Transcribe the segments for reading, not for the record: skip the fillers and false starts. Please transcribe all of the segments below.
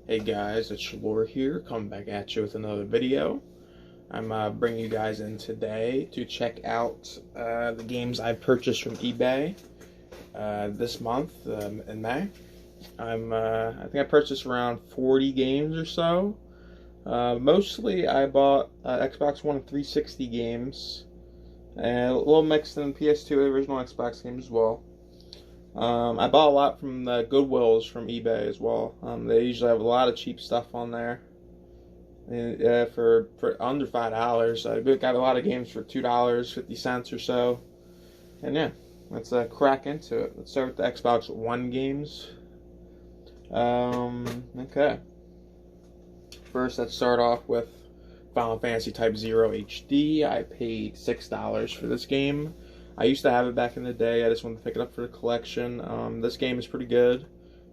Hey guys, it's Shalour here, coming back at you with another video. I'm bringing you guys in today to check out the games I purchased from eBay this month in May. I think I purchased around 40 games or so. Mostly I bought Xbox One and 360 games, and a little mixed in PS2 original Xbox games as well. I bought a lot from the Goodwills from eBay as well. They usually have a lot of cheap stuff on there. And, for under $5. I got a lot of games for $2.50 or so. And yeah, let's crack into it. Let's start with the Xbox One games. Okay. First, let's start off with Final Fantasy Type 0 HD. I paid $6 for this game. I used to have it back in the day. I just wanted to pick it up for the collection. This game is pretty good.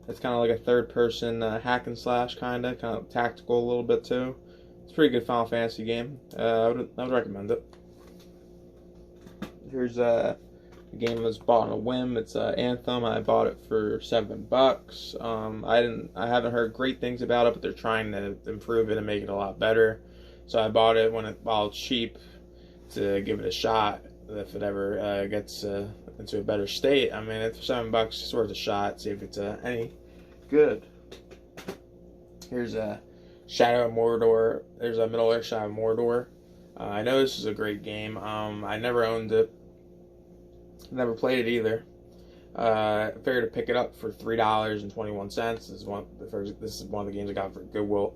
It's kind of like a third-person hack and slash, kind of tactical a little bit too. It's a pretty good Final Fantasy game. I would recommend it. Here's a game that was bought on a whim. It's Anthem. I bought it for $7. I haven't heard great things about it, but they're trying to improve it and make it a lot better. So I bought it while it's cheap to give it a shot. If it ever gets into a better state. I mean, for $7, it's worth a shot. See if it's any good. Here's a Shadow of Mordor. There's a Middle Earth Shadow of Mordor. I know this is a great game. I never owned it. Never played it either. I figured to pick it up for $3.21. This is one of the games I got from Goodwill.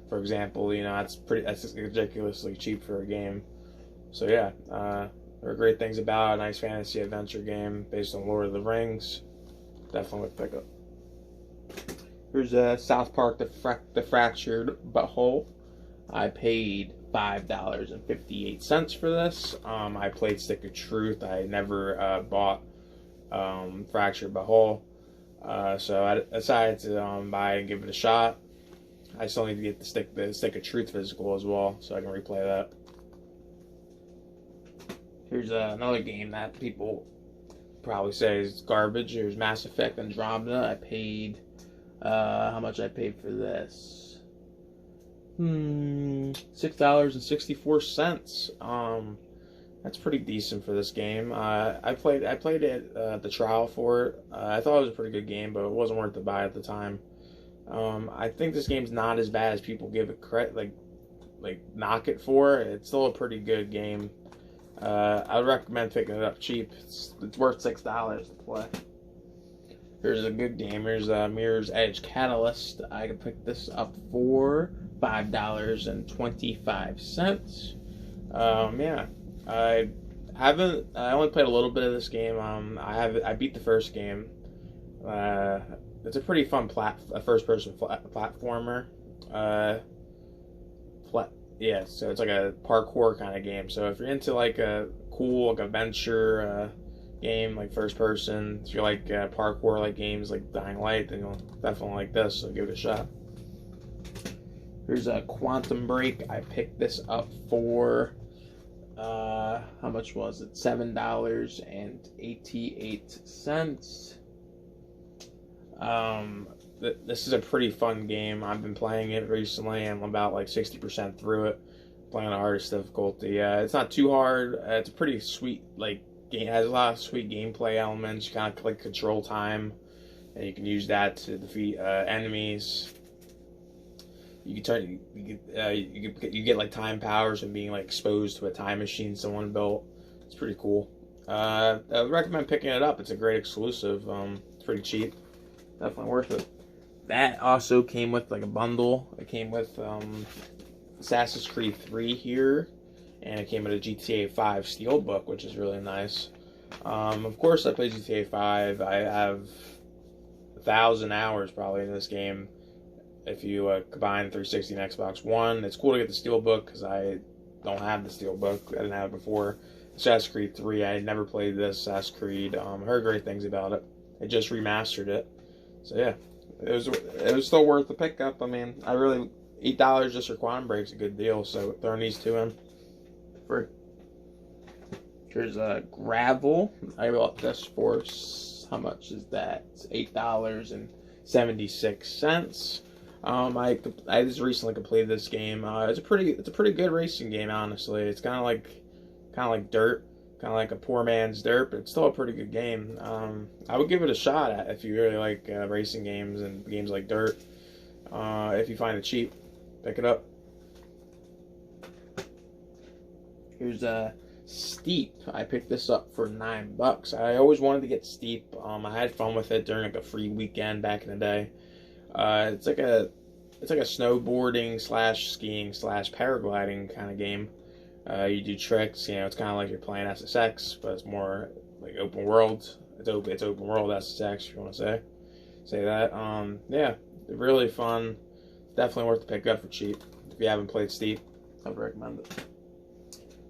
For example, that's ridiculously cheap for a game. So yeah, there are great things about it. A nice fantasy adventure game based on Lord of the Rings. Definitely would pick up. Here's South Park: The Fractured Butthole. I paid $5.58 for this. I played Stick of Truth. I never bought Fractured Butthole, so I decided to buy and give it a shot. I still need to get the Stick of Truth physical as well, so I can replay that. Here's another game that people probably say is garbage. Here's Mass Effect Andromeda. I paid, how much I paid for this? $6.64. That's pretty decent for this game. I played it the trial for it. I thought it was a pretty good game, but it wasn't worth the buy at the time. I think this game's not as bad as people give it credit, like knock it for. It's still a pretty good game. I would recommend picking it up cheap. It's worth $6 to play. Here's a good game. Here's Mirror's Edge Catalyst. I could pick this up for $5.25. Yeah, I only played a little bit of this game. I beat the first game. It's a pretty fun first-person platformer. Yeah, so it's like a parkour kind of game. So if you're into like a cool adventure game, like first person, if you like parkour like games like Dying Light, then you'll definitely like this. So give it a shot. Here's a Quantum Break. I picked this up for how much was it? $7.88. This is a pretty fun game. I've been playing it recently. I'm about like 60% through it. Playing on the hardest difficulty. It's not too hard. It's a pretty sweet game. It has a lot of sweet gameplay elements. You kind of click control time, and you can use that to defeat enemies. You get like time powers and being like exposed to a time machine someone built. It's pretty cool. I would recommend picking it up. It's a great exclusive. It's pretty cheap. Definitely worth it. That also came with like a bundle. It came with Assassin's Creed 3 here, and it came with a GTA 5 Steelbook, which is really nice. Of course, I played GTA 5. I have 1,000 hours probably in this game. If you combine 360 and Xbox One, it's cool to get the Steelbook because I don't have the Steelbook. I didn't have it before. Assassin's Creed 3. I had never played this Assassin's Creed. Heard great things about it. They just remastered it. So yeah, it was still worth the pickup. I mean, $8 just for Quantum Break's a good deal. So throwing these two in. Here's a Gravel. I bought this for how much is that? It's $8 $0.76. I just recently completed this game. It's a pretty good racing game, honestly. It's kind of like Dirt, kind of like a poor man's Dirt, but it's still a pretty good game. I would give it a shot at if you really like racing games and games like Dirt. If you find it cheap, pick it up. Here's Steep. I picked this up for $9. I always wanted to get Steep. I had fun with it during like a free weekend back in the day. It's like a snowboarding slash skiing slash paragliding kind of game. You do tricks. You know, it's kind of like you're playing SSX, but it's more like open world. It's open world SSX, if you want to say that. Yeah, really fun. Definitely worth the pick up for cheap. If you haven't played Steep, I would recommend it.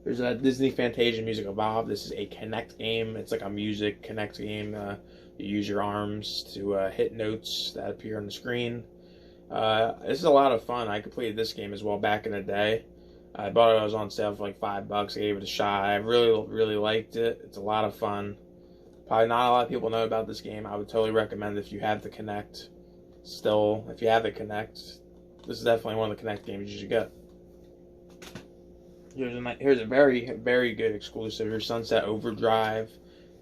There's a Disney Fantasia Music Evolved. This is a Connect game. It's like a music Connect game. You use your arms to hit notes that appear on the screen. This is a lot of fun. I completed this game as well back in the day. I bought it. I was on sale for like $5. I gave it a shot. I really liked it. It's a lot of fun. Probably not a lot of people know about this game. I would totally recommend if you have the Connect. Still, if you have the Connect, this is definitely one of the Connect games you should get. Here's a very good exclusive. Here's Sunset Overdrive.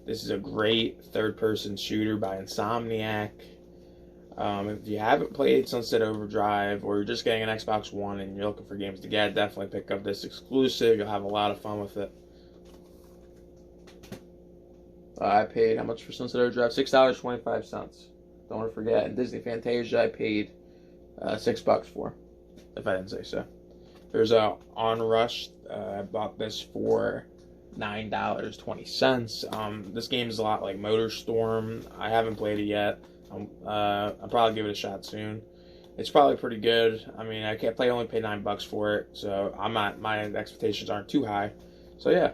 This is a great third-person shooter by Insomniac. If you haven't played Sunset Overdrive, or you're just getting an Xbox One and you're looking for games to get, definitely pick up this exclusive. You'll have a lot of fun with it. I paid how much for Sunset Overdrive? $6.25. Don't want to forget. And Disney Fantasia, I paid $6 for, if I didn't say so. There's a Onrush. I bought this for $9.20. This game is a lot like MotorStorm. I haven't played it yet. I'll probably give it a shot soon. It's probably pretty good. I mean, I only paid $9 for it, so my expectations aren't too high. So yeah,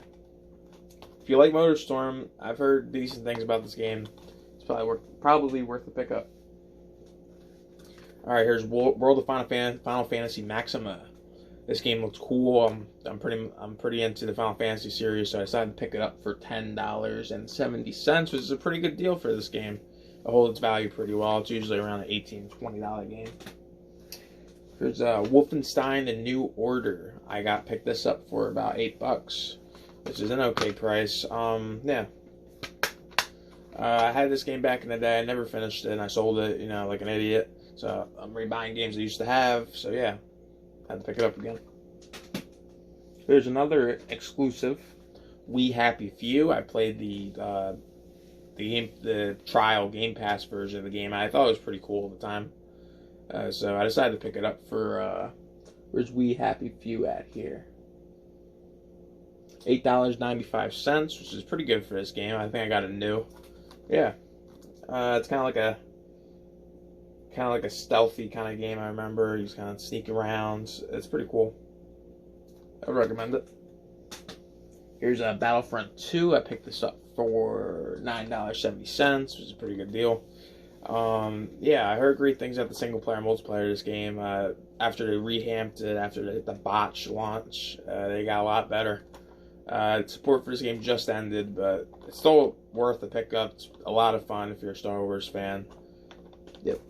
if you like MotorStorm, I've heard decent things about this game. It's probably worth the pickup. All right, here's World of Final Fantasy Maxima. This game looks cool. I'm pretty into the Final Fantasy series, so I decided to pick it up for $10.70, which is a pretty good deal for this game. It holds its value pretty well. It's usually around an $18, $20 game. Here's Wolfenstein: The New Order. I picked this up for about $8, which is an okay price. Yeah. I had this game back in the day. I never finished it, and I sold it, like an idiot. So I'm rebuying games I used to have. So yeah. Had to pick it up again. There's another exclusive, We Happy Few. I played the trial Game Pass version of the game. I thought it was pretty cool at the time, so I decided to pick it up for where's We Happy Few at here? $8.95, which is pretty good for this game. I think I got it new. Yeah, it's kind of like a stealthy kind of game. I remember you just kind of sneak around. It's pretty cool. I would recommend it. Here's Battlefront 2. I picked this up for $9.70, which is a pretty good deal. Yeah, I heard great things about the single player multiplayer of this game. After they revamped it, after the botch launch, they got a lot better. Support for this game just ended, but it's still worth the pickup. It's a lot of fun if you're a Star Wars fan. Yep.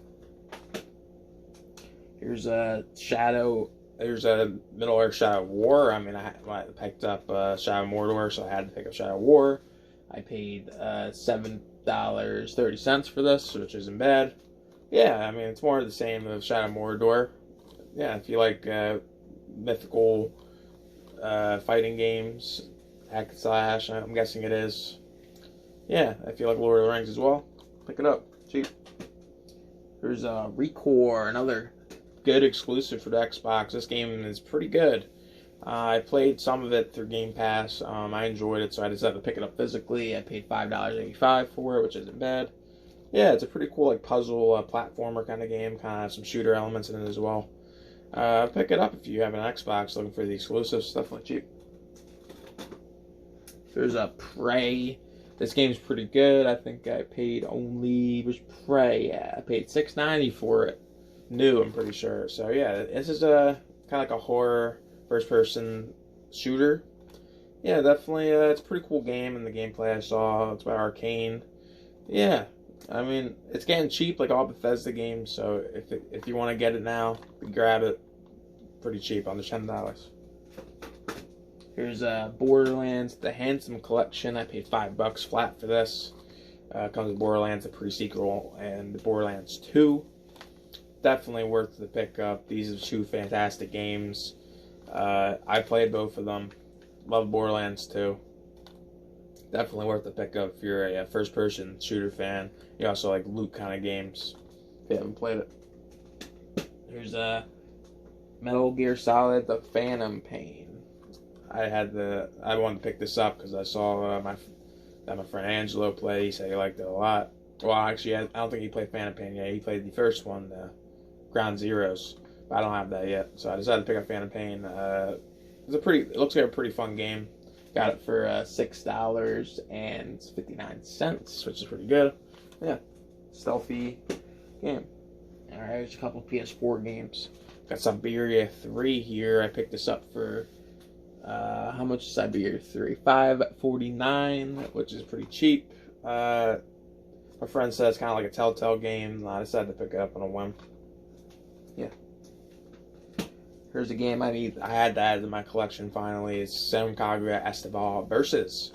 Here's Middle-earth Shadow War. I mean, I picked up Shadow Mordor, so I had to pick up Shadow War. I paid $7.30 for this, which isn't bad. Yeah, I mean, it's more of the same of Shadow Mordor. Yeah, if you like mythical fighting games, hack and slash, I'm guessing it is. Yeah, if you like Lord of the Rings as well, pick it up. Cheap. There's Recore, another good exclusive for the Xbox. This game is pretty good. I played some of it through Game Pass. I enjoyed it, so I decided to pick it up physically. I paid $5.85 for it, which isn't bad. Yeah, it's a pretty cool platformer kind of game. Kind of some shooter elements in it as well. Pick it up if you have an Xbox looking for the exclusives. Definitely cheap. There's Prey. This game's pretty good. I think I paid Prey. Yeah, I paid $6.90 for it. New, I'm pretty sure. So yeah, this is kind of like a horror first-person shooter. Yeah, definitely. It's a pretty cool game, and the gameplay I saw. It's by Arcane. Yeah, I mean, it's getting cheap like all Bethesda games, so if you want to get it now, grab it. Pretty cheap, under $10. Here's Borderlands: The Handsome Collection. I paid $5 flat for this. Comes with Borderlands, the pre-sequel, and Borderlands 2. Definitely worth the pickup. These are two fantastic games. I played both of them. Love Borderlands 2. Definitely worth the pickup if you're a first-person shooter fan. You also like loot kind of games. If you haven't played it. Here's Metal Gear Solid: The Phantom Pain. I wanted to pick this up because I saw my friend Angelo play. He said he liked it a lot. Well, actually, I don't think he played Phantom Pain yet. He played the first one, Ground Zeroes. But I don't have that yet, so I decided to pick up Phantom Pain. It looks like a pretty fun game. Got it for $6.59, which is pretty good. Yeah, stealthy game. All right, there's a couple PS4 games. Got Siberia 3 here. I picked this up for how much is Siberia 3? $5.49, which is pretty cheap. My friend said it's kind of like a Telltale game, and I decided to pick it up on a whim. Yeah. Here's a game I had to add to my collection finally. It's Seven Kaguya Estival Versus.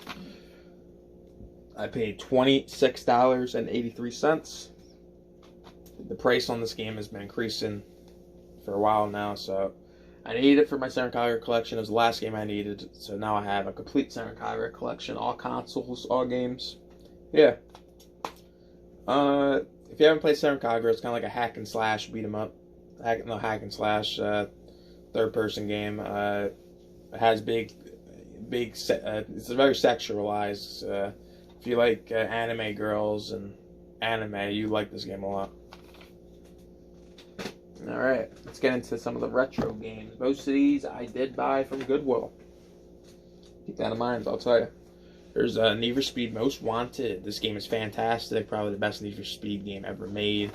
I paid $26.83. The price on this game has been increasing for a while now, so I needed it for my Seven Kaguya collection. It was the last game I needed, so now I have a complete Seven Kaguya collection, all consoles, all games. Yeah. If you haven't played Seven Kaguya, it's kind of like a hack and slash beat 'em up. Hack and slash third-person game. It has it's very sexualized. If you like anime girls and anime, you like this game a lot. Alright, let's get into some of the retro games. Most of these I did buy from Goodwill. Keep that in mind, I'll tell you. There's Need for Speed Most Wanted. This game is fantastic. Probably the best Need for Speed game ever made.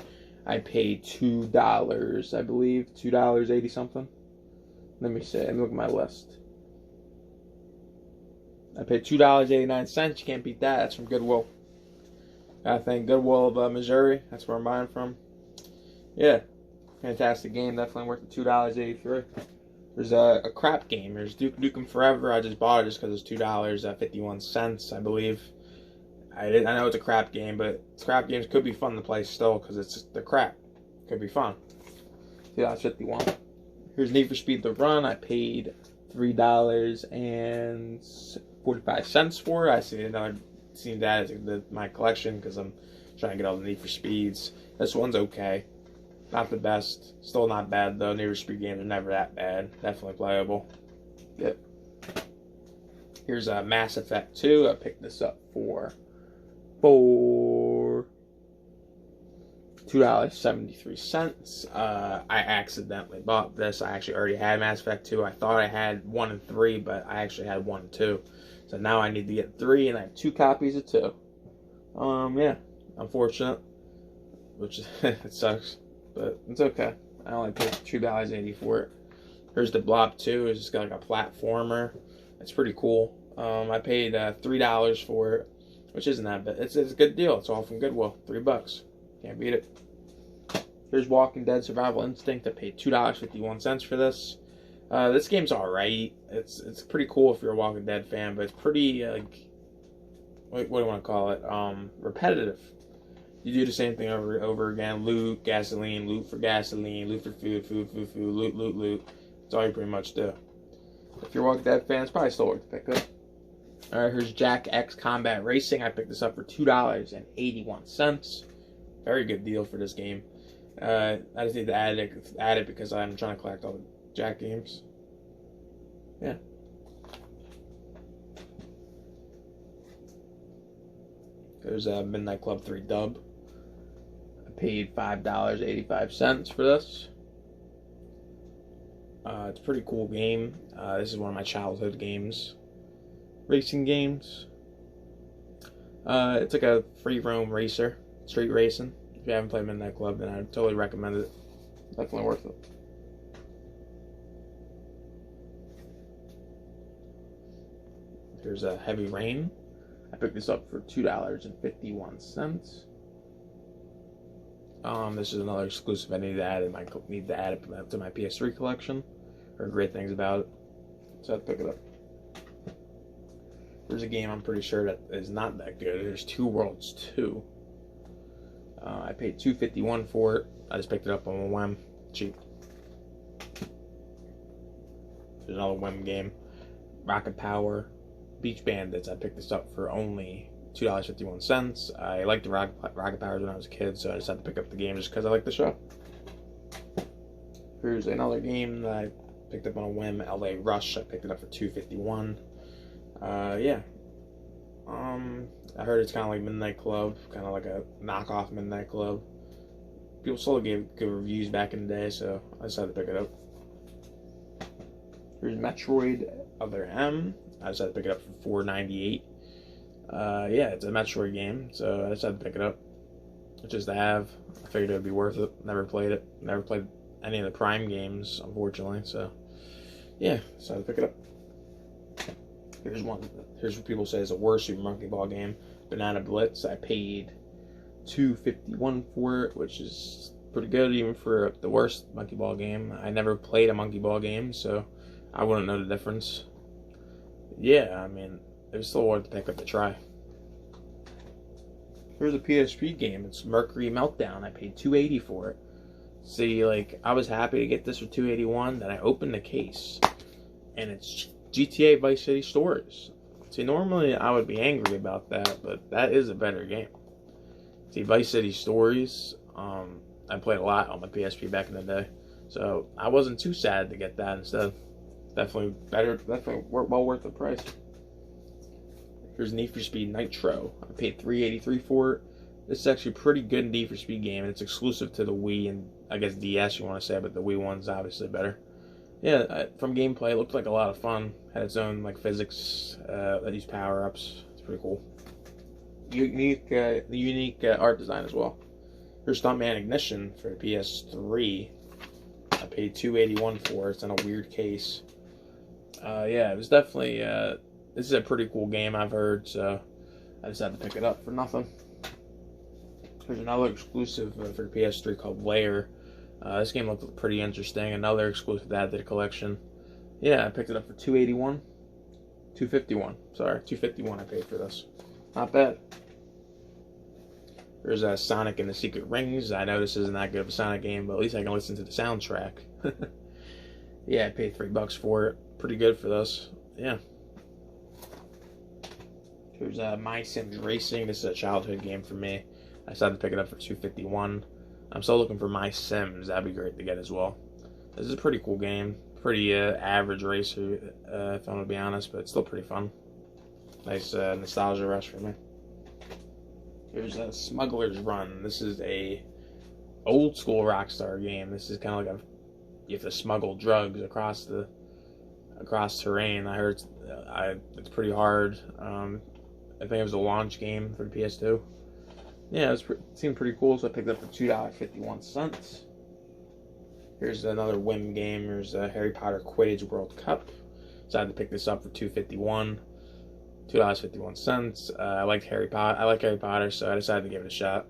I paid $2, I believe. $2.80 something. Let me see. Let me look at my list. I paid $2.89. You can't beat that. That's from Goodwill. I think Goodwill of Missouri. That's where I'm buying from. Yeah. Fantastic game. Definitely worth the $2.83. There's a crap game. There's Duke Nukem Forever. I just bought it just because it's $2.51, I believe. I know it's a crap game, but crap games could be fun to play still because the crap. Could be fun. $2.51. Here's Need for Speed The Run. I paid $3.45 for it. I seen that as my collection because I'm trying to get all the Need for Speeds. This one's okay. Not the best. Still not bad, though. Need for Speed games are never that bad. Definitely playable. Yep. Here's Mass Effect 2. I picked this up for $2.73. I accidentally bought this. I actually already had Mass Effect 2. I thought I had 1 and 3, but I actually had 1 and 2. So now I need to get 3, and I have 2 copies of 2. Yeah. Unfortunate. Which, it sucks. But it's okay. I only paid $2.80 for it. Here's the Blob 2. It's just got like a platformer. It's pretty cool. I paid $3 for it, which isn't that bad. It's a good deal. It's all from Goodwill. $3. Can't beat it. Here's Walking Dead Survival Instinct. I paid $2.51 for this. This game's alright. It's pretty cool if you're a Walking Dead fan, but it's pretty what do you want to call it? Repetitive. You do the same thing over and over again. Loot, gasoline, loot for gasoline, loot for food, food, loot. That's all you pretty much do. If you're a Walking Dead fan, it's probably still worth the pick up. Alright, here's Jack X Combat Racing. I picked this up for $2.81. Very good deal for this game. I just need to add it because I'm trying to collect all the Jack games. Yeah. There's a Midnight Club 3 dub. I paid $5.85 for this. It's a pretty cool game. This is one of my childhood games. Racing games. It's like a free roam racer. Street racing. If you haven't played Midnight Club, then I totally recommend it. Definitely worth it. Here's a Heavy Rain. I picked this up for $2.51. This is another exclusive I need to add. Need to add it to my PS3 collection. Heard great things about it, so I had to pick it up. There's a game I'm pretty sure that is not that good. There's Two Worlds 2. I paid $2.51 for it. I just picked it up on a whim, cheap. There's another whim game, Rocket Power, Beach Bandits. I picked this up for only $2.51. I liked the Rocket Powers when I was a kid, so I just had to pick up the game just because I like the show. Here's another game that I picked up on a whim, LA Rush. I picked it up for $2.51. Yeah. I heard it's kind of like Midnight Club, kind of like a knockoff Midnight Club. People still gave good reviews back in the day, so I decided to pick it up. Here's Metroid Other M. I decided to pick it up for $4.98. Yeah, it's a Metroid game, so I decided to pick it up. Just to have. I figured it would be worth it. Never played it. Never played any of the Prime games, unfortunately, so yeah, decided to pick it up. Here's one. Here's what people say is the worst Super Monkey Ball game, Banana Blitz. I paid $2.51 for it, which is pretty good even for the worst Monkey Ball game. I never played a Monkey Ball game, so I wouldn't know the difference. Yeah, I mean, it was still worth the pick up to try. Here's a PSP game. It's Mercury Meltdown. I paid $2.80 for it. See, like, I was happy to get this for $2.81. Then I opened the case, and it's GTA Vice City Stories. See, normally I would be angry about that, but that is a better game. See, Vice City Stories, I played a lot on my PSP back in the day, so I wasn't too sad to get that instead. Definitely better, definitely well worth the price. Here's Need for Speed Nitro. I paid $3.83 for it. This is actually a pretty good Need for Speed game, and it's exclusive to the Wii and I guess DS you want to say, but the Wii one's obviously better. Yeah, from gameplay, it looked like a lot of fun. Had its own like physics that used power-ups. It's pretty cool. Unique art design as well. Here's Stuntman Ignition for PS3. I paid $2.81 for it. It's in a weird case. Yeah, it was definitely. This is a pretty cool game, I've heard. So I just had to pick it up for nothing. There's another exclusive for PS3 called Lair. This game looked pretty interesting. Another exclusive to add to the collection. Yeah, I picked it up for $2.81. $2.51. Sorry, $2.51 I paid for this. Not bad. There's Sonic and the Secret Rings. I know this isn't that good of a Sonic game, but at least I can listen to the soundtrack. Yeah, I paid $3 for it. Pretty good for this. Yeah. Here's My Sims Racing. This is a childhood game for me. I decided to pick it up for $2.51. I'm still looking for My Sims. That'd be great to get as well. This is a pretty cool game. Pretty average racer, if I'm going to be honest, but it's still pretty fun. Nice nostalgia rush for me. Here's a Smuggler's Run. This is a old school Rockstar game. This is kind of like you have to smuggle drugs across terrain. I heard it's pretty hard. I think it was a launch game for the PS2. Yeah, it seemed pretty cool, so I picked it up for $2.51. Here's another whim game. Here's Harry Potter Quidditch World Cup. So I had to pick this up for $2.51. $2.51. I like Harry Potter, so I decided to give it a shot.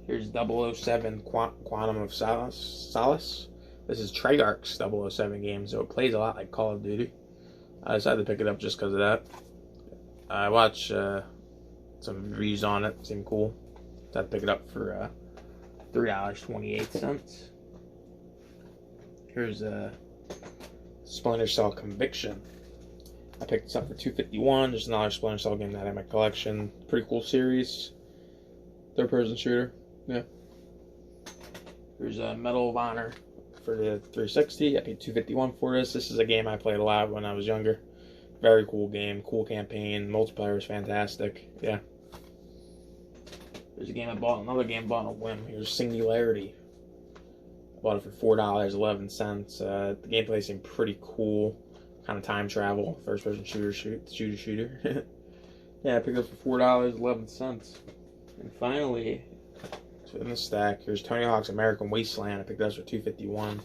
Here's 007 Quantum of Solace. This is Treyarch's 007 game, so it plays a lot like Call of Duty. I decided to pick it up just because of that. I watched some reviews on it. Seemed cool. So I had to pick it up for $3.28. Here's Splinter Cell Conviction. I picked this up for $2.51. Just another Splinter Cell game that I have in my collection. Pretty cool series. Third-person shooter. Yeah. Here's Medal of Honor for the 360. I paid $2.51 for this. This is a game I played a lot when I was younger. Very cool game. Cool campaign. Multiplayer is fantastic. Yeah. There's a game I bought. Another game I bought on a whim. Here's Singularity. I bought it for $4.11. The gameplay seemed pretty cool. Kind of time travel, first person shooter. Yeah, I picked it up for $4.11. And finally, so in the stack, here's Tony Hawk's American Wasteland. I picked this for $2.51.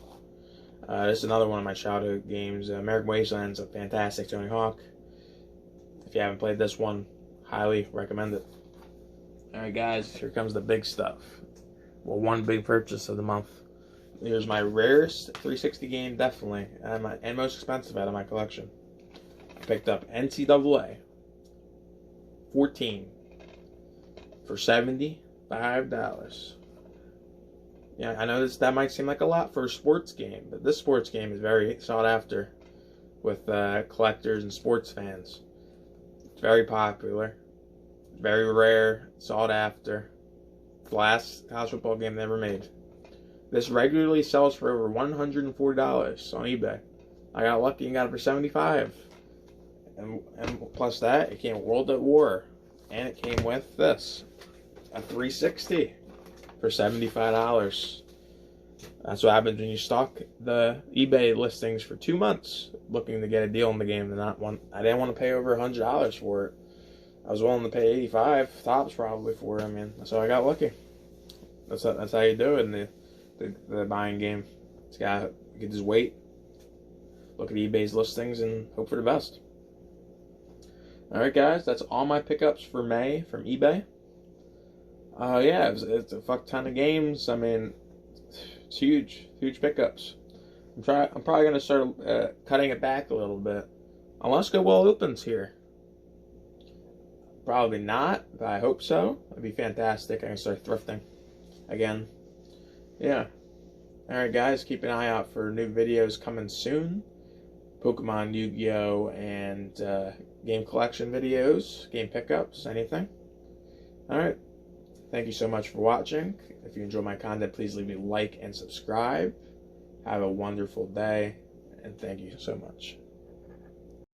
This is another one of my childhood games. American Wasteland is a fantastic Tony Hawk. If you haven't played this one, highly recommend it. Alright guys, here comes the big stuff. Well, one big purchase of the month. Here's my rarest 360 game, definitely, and most expensive out of my collection. I picked up NCAA 14 for $75. Yeah, I know that might seem like a lot for a sports game, but this sports game is very sought after with collectors and sports fans. It's very popular, very rare, sought after. It's the last college football game they ever made. This regularly sells for over $140 on eBay. I got lucky and got it for $75. And plus that, it came World at War. And it came with this, a 360 for $75. That's what happens when you stalk the eBay listings for 2 months looking to get a deal in the game. I didn't want to pay over $100 for it. I was willing to pay $85 tops probably for it. I mean, so I got lucky. That's how you do it in the buying game. You can just wait, look at eBay's listings, and hope for the best. Alright guys, that's all my pickups for May from eBay. Yeah, it's a fuck ton of games. I mean, it's huge pickups. I'm probably gonna start cutting it back a little bit, unless Goodwill opens here. Probably not, but I hope so. It'd be fantastic. I can start thrifting again. Yeah. Alright guys, keep an eye out for new videos coming soon. Pokemon, Yu-Gi-Oh, and game collection videos, game pickups, anything. Alright. Thank you so much for watching. If you enjoy my content, please leave me a like and subscribe. Have a wonderful day, and thank you so much.